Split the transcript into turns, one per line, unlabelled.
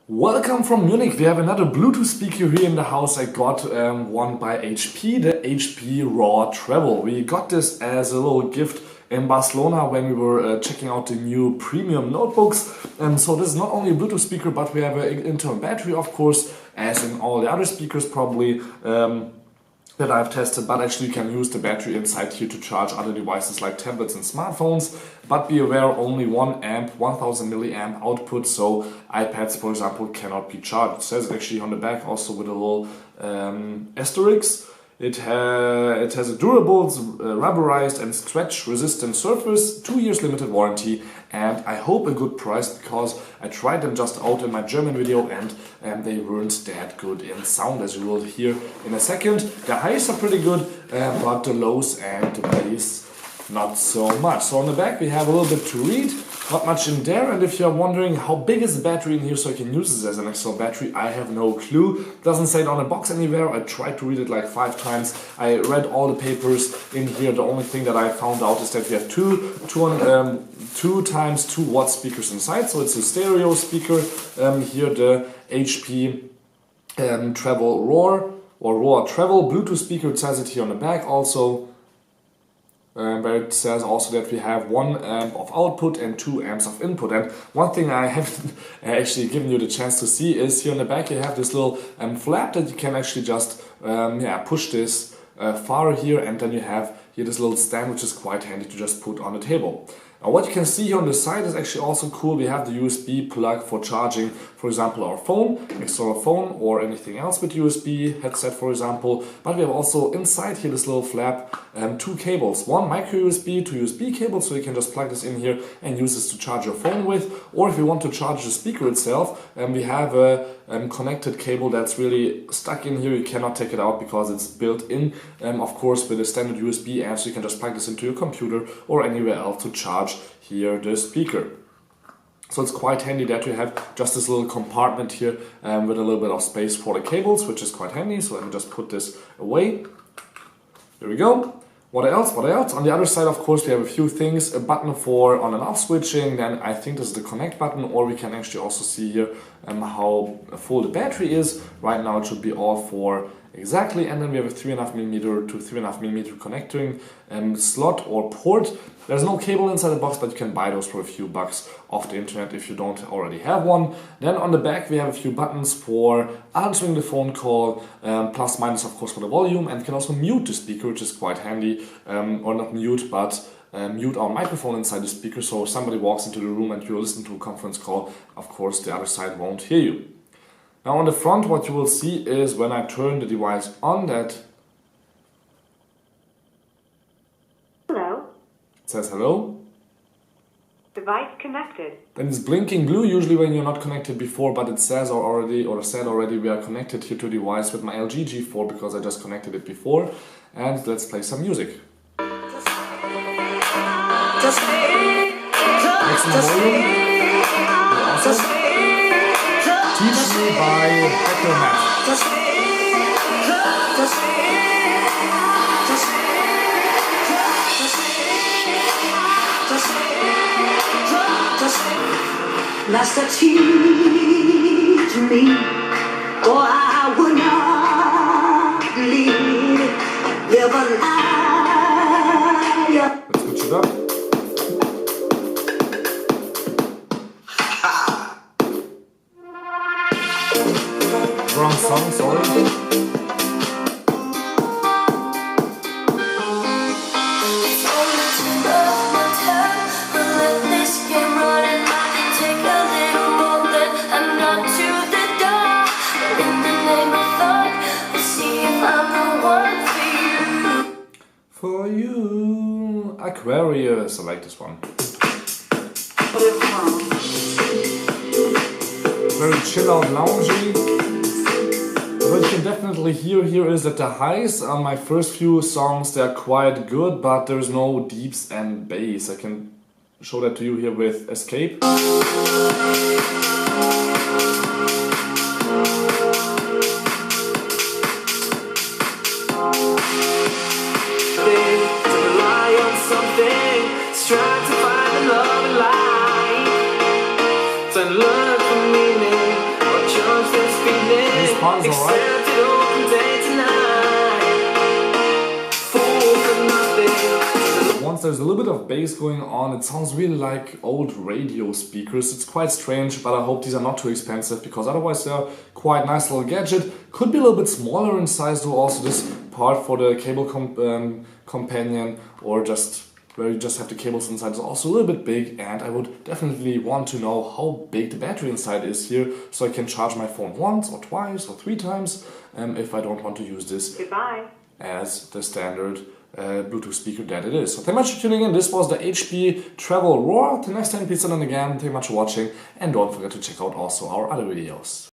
Welcome from Munich. We have another Bluetooth speaker here in the house. I got one by HP, the HP Raw Travel. We got this as a little gift in Barcelona when we were checking out the new premium notebooks. And so this is not only a Bluetooth speaker, but we have an internal battery, of course, as in all the other speakers probably. That I've tested, but actually you can use the battery inside here to charge other devices like tablets and smartphones. But be aware, only 1 amp, 1000 milliamp output, so iPads, for example, cannot be charged. It says it actually on the back also with a little asterisk. It has a durable, rubberized and stretch-resistant surface, 2 years limited warranty, and I hope a good price because I tried them just out in my German video and they weren't that good in sound, as you will hear in a second. The highs are pretty good, but the lows and the bass not so much. So on the back we have a little bit to read, not much in there, and if you're wondering how big is the battery in here so I can use this as an external battery, I have no clue. Doesn't say it on the box anywhere. I tried to read it like 5 times. I read all the papers in here. The only thing that I found out is that we have two times 2 watt speakers inside, so it's a stereo speaker. Here the HP Travel Raw Travel Bluetooth speaker. It says it here on the back also. Where it says also that we have 1 amp of output and 2 amps of input. And one thing I haven't actually given you the chance to see is here on the back you have this little flap that you can actually just push this far here, and then you have here this little stand which is quite handy to just put on the table. Now what you can see here on the side is actually also cool. We have the USB plug for charging, for example, our phone, external phone, or anything else with USB, headset for example. But we have also inside here this little flap 2 cables, one micro USB, 2 USB cables, so you can just plug this in here and use this to charge your phone with. Or if you want to charge the speaker itself, we have a connected cable that's really stuck in here. You cannot take it out because it's built in, of course, with a standard USB amp, so you can just plug this into your computer or anywhere else to charge here the speaker. So it's quite handy that you have just this little compartment here with a little bit of space for the cables, which is quite handy. So let me just put this away. There we go. What else? What else? On the other side, of course, we have a few things. A button for on and off switching. Then I think this is the connect button, or we can actually also see here how full the battery is. Right now it should be all for exactly, and then we have a 3.5mm to 3.5mm connecting slot or port. There's no cable inside the box, but you can buy those for a few bucks off the internet if you don't already have one. Then on the back we have a few buttons for answering the phone call, plus minus of course for the volume, and you can also mute the speaker, which is quite handy, or not mute, but mute our microphone inside the speaker, so if somebody walks into the room and you listen to a conference call, of course the other side won't hear you. Now on the front what you will see is when I turn the device on that it says hello.
Device connected.
Then it's blinking blue usually when you're not connected before, but it says said already we are connected here to a device with my LG G4 because I just connected it before. And let's play some music. Maximum volume. Teach Me by Hewlett-Packard.
Master, teach me, or I will not live a liar.
Let's switch it up. Wrong song, sorry. For you, Aquarius, I like this one. Very chill out, loungy. What you can definitely hear here is that the highs on my first few songs, they're quite good, but there's no deeps and bass. I can show that to you here with Escape.
Trying to find the love in life, to learn from meaning, but
part is alright. Once there's a little bit of bass going on, it sounds really like old radio speakers. It's quite strange, but I hope these are not too expensive, because otherwise they're quite nice little gadget. Could be a little bit smaller in size though, also this part for the cable companion, or just where you just have the cables inside is also a little bit big, and I would definitely want to know how big the battery inside is here, so I can charge my phone once or twice or 3 times if I don't want to use this
Goodbye.
as the standard Bluetooth speaker that it is. So thank you much for tuning in. This was the HP Travel Roar. Till next time, peace out and again, thank you much for watching, and don't forget to check out also our other videos.